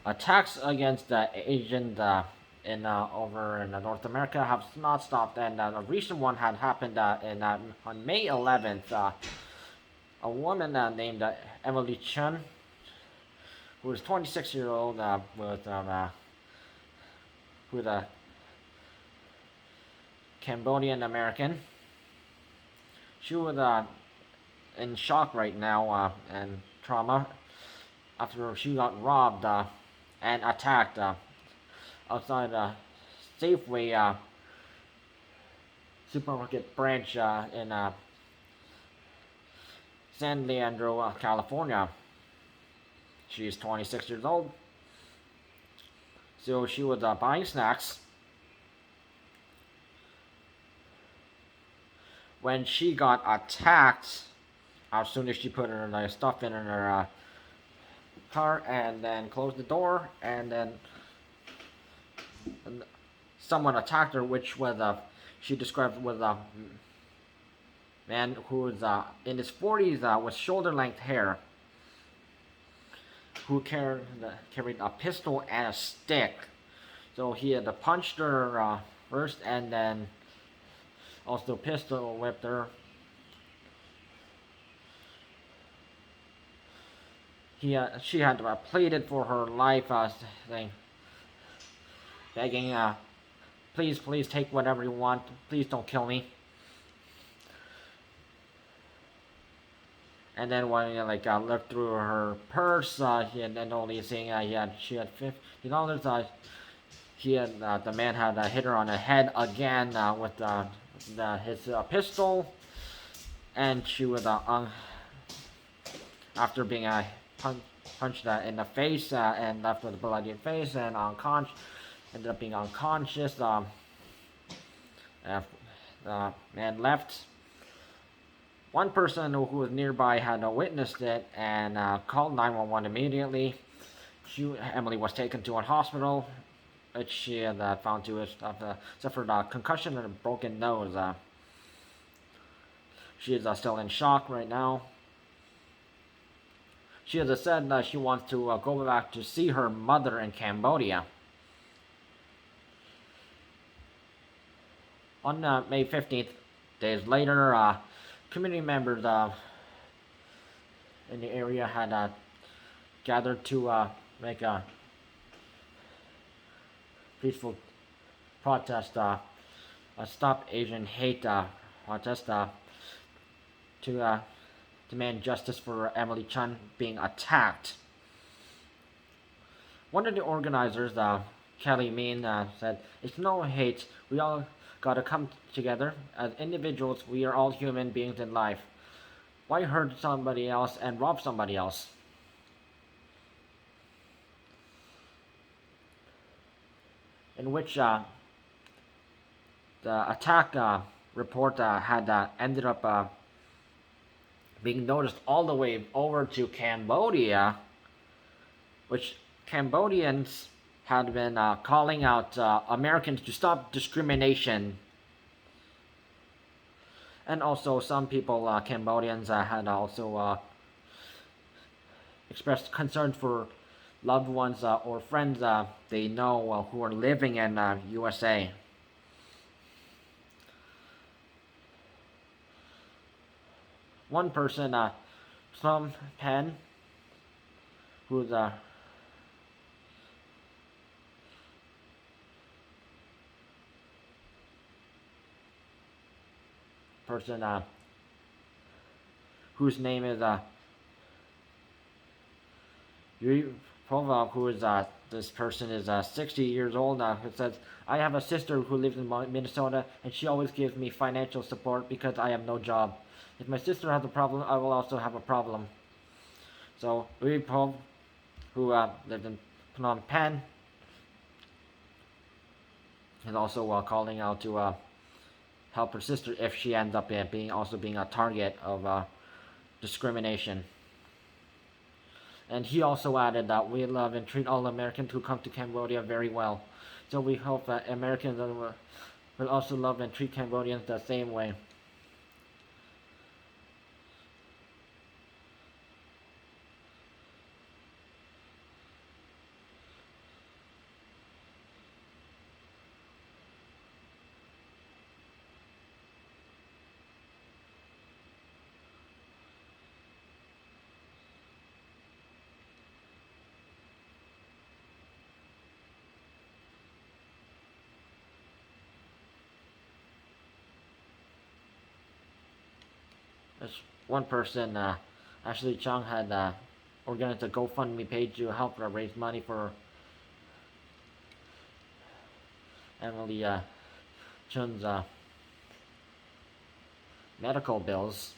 attacks against Asians over in North America have not stopped, and a recent one had happened on May 11th. A woman named Emily Chhun, who was 26 years old, with a Cambodian American. She was in shock right now and trauma after she got robbed and attacked outside Safeway supermarket branch in San Leandro, California. She's 26 years old. So she was buying snacks when she got attacked. As soon as she put her stuff in her car and then closed the door, and then someone attacked her, which was she described was a man who was in his 40s with shoulder-length hair, who carried a pistol and a stick. So he had punched her first, and then also pistol whipped her. She had pleaded for her life, saying, begging, please, please take whatever you want. Please don't kill me. And then when looked through her purse, he had only seeing she had $50. The man had hit her on the head again with his pistol, and she was after being punched in the face and left with a bloodied face and ended up being unconscious. The man left. One person who was nearby had witnessed it and called 911 immediately. Emily was taken to a hospital, which she had found to have suffered a concussion and a broken nose. She is still in shock right now. She has said that she wants to go back to see her mother in Cambodia. On May 15th, days later, community members in the area had gathered to make a peaceful protest, a Stop Asian Hate protest to demand justice for Emily Chhun being attacked. One of the organizers, Kelly Mean, said, "It's no hate. We all gotta come together. As individuals, we are all human beings in life. Why hurt somebody else and rob somebody else?" In which the attack report had ended up being noticed all the way over to Cambodia, which Cambodians had been calling out Americans to stop discrimination. And also some people, Cambodians, had also expressed concern for loved ones or friends they know who are living in USA. One person, Plum Pen, who's person whose name is Yuri Pova, who is this person is 60 years old now, who says, "I have a sister who lives in Minnesota, and she always gives me financial support because I have no job. If my sister has a problem, I will also have a problem." So Yuri Pov, who lived in Phnom Penh, is also calling out to help her sister if she ends up being a target of discrimination. And he also added that we love and treat all Americans who come to Cambodia very well. So we hope that Americans will also love and treat Cambodians the same way. one person, Ashley Chung, had organized a GoFundMe page to help raise money for Emily Chhun's medical bills.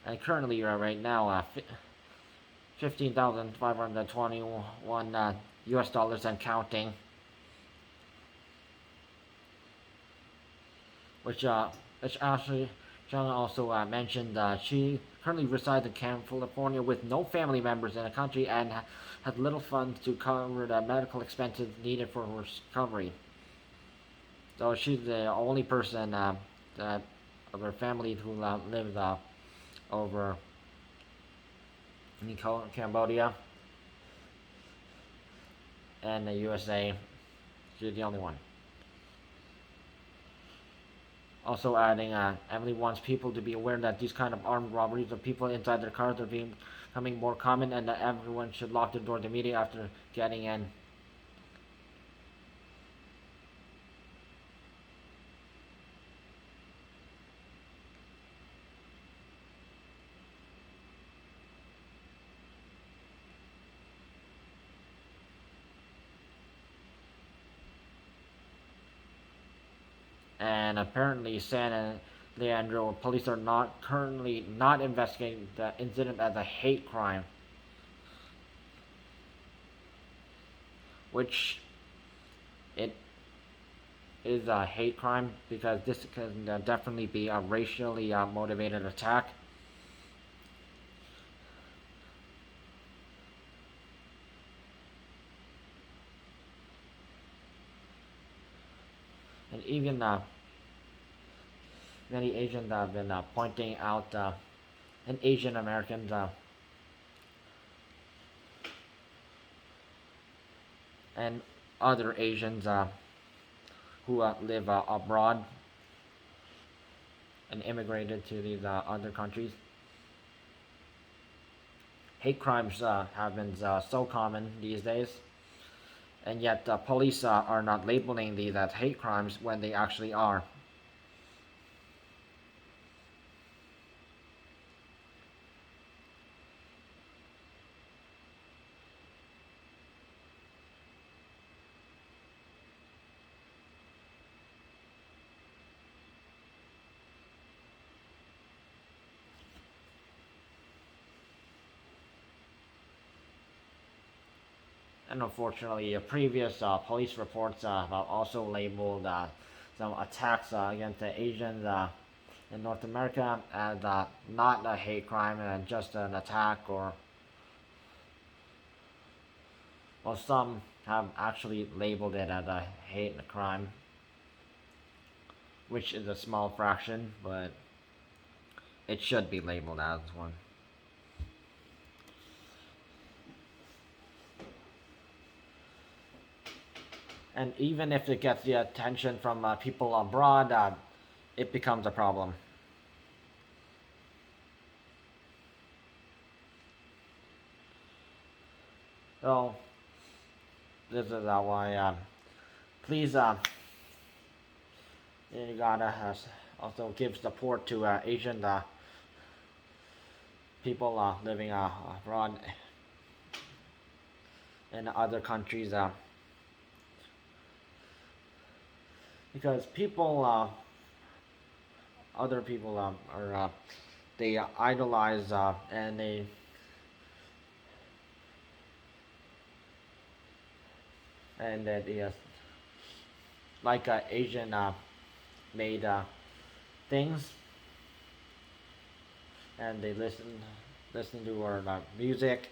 And currently, right now, 15,521 US dollars and counting. Which Ashley Chung also mentioned she currently resides in California with no family members in the country and has little funds to cover the medical expenses needed for her recovery. So she's the only person that of her family who lives over in Cambodia and the USA. She's the only one. Also adding, Emily wants people to be aware that these kind of armed robberies of people inside their cars are becoming more common and that everyone should lock their doors immediately after getting in. And apparently San Leandro police are currently not investigating the incident as a hate crime, which it is a hate crime because this can definitely be a racially motivated attack. And even many Asians have been pointing out and Asian Americans and other Asians who live abroad and immigrated to these other countries. Hate crimes have been so common these days, and yet police are not labeling these as hate crimes when they actually are. And unfortunately, previous police reports have also labeled some attacks against the Asians in North America as not a hate crime and just an attack, or well, some have actually labeled it as a hate crime, which is a small fraction, but it should be labeled as one. And even if it gets the attention from people abroad, it becomes a problem. So, this is why, please, you gotta also give support to Asian people living abroad in other countries. Because people, other people are, they idolize and they like Asian made things, and they listen to our music,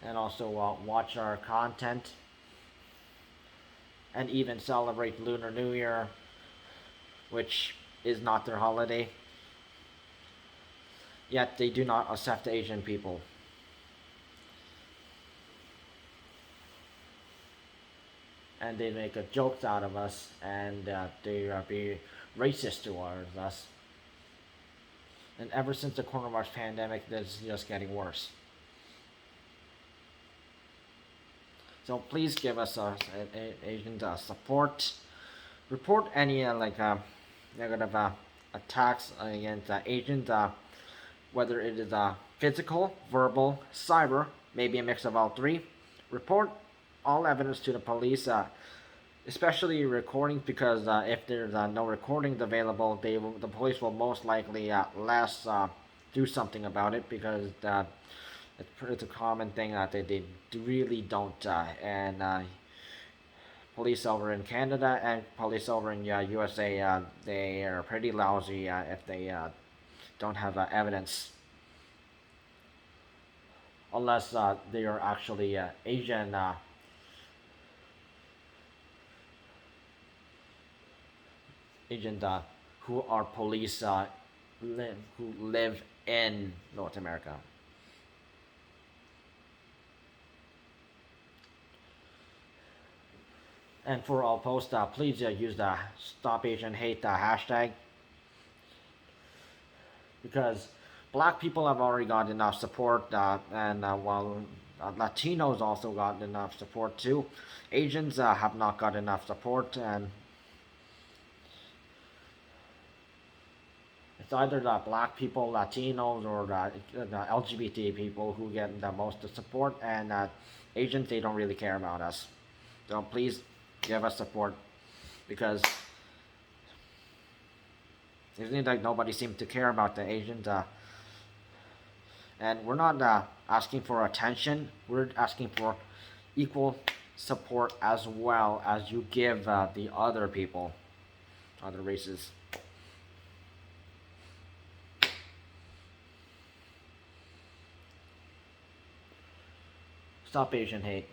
and also watch our content, and even celebrate Lunar New Year, which is not their holiday. Yet they do not accept Asian people. And they make jokes out of us, and they be racist towards us. And ever since the coronavirus pandemic, this is just getting worse. So please give us agent support. Report any negative attacks against agent, whether it is physical, verbal, cyber, maybe a mix of all three. Report all evidence to the police, especially recordings, because if there's no recordings available, the police will most likely less do something about it, because it's a common thing that they really don't. And police over in Canada and police over in USA, they are pretty lousy if they don't have evidence, unless they are actually Asian. Agent who are police who live in North America. And for all posts, please use the Stop Asian Hate hashtag, because black people have already got enough support, and while Latinos also got enough support too, Asians have not got enough support, and it's either the black people, Latinos, or the LGBT people who get the most support, and Asians, they don't really care about us. So please give us support, because it seems like nobody seems to care about the Asians. And we're not asking for attention, we're asking for equal support as well as you give the other people, other races. Stop Asian hate.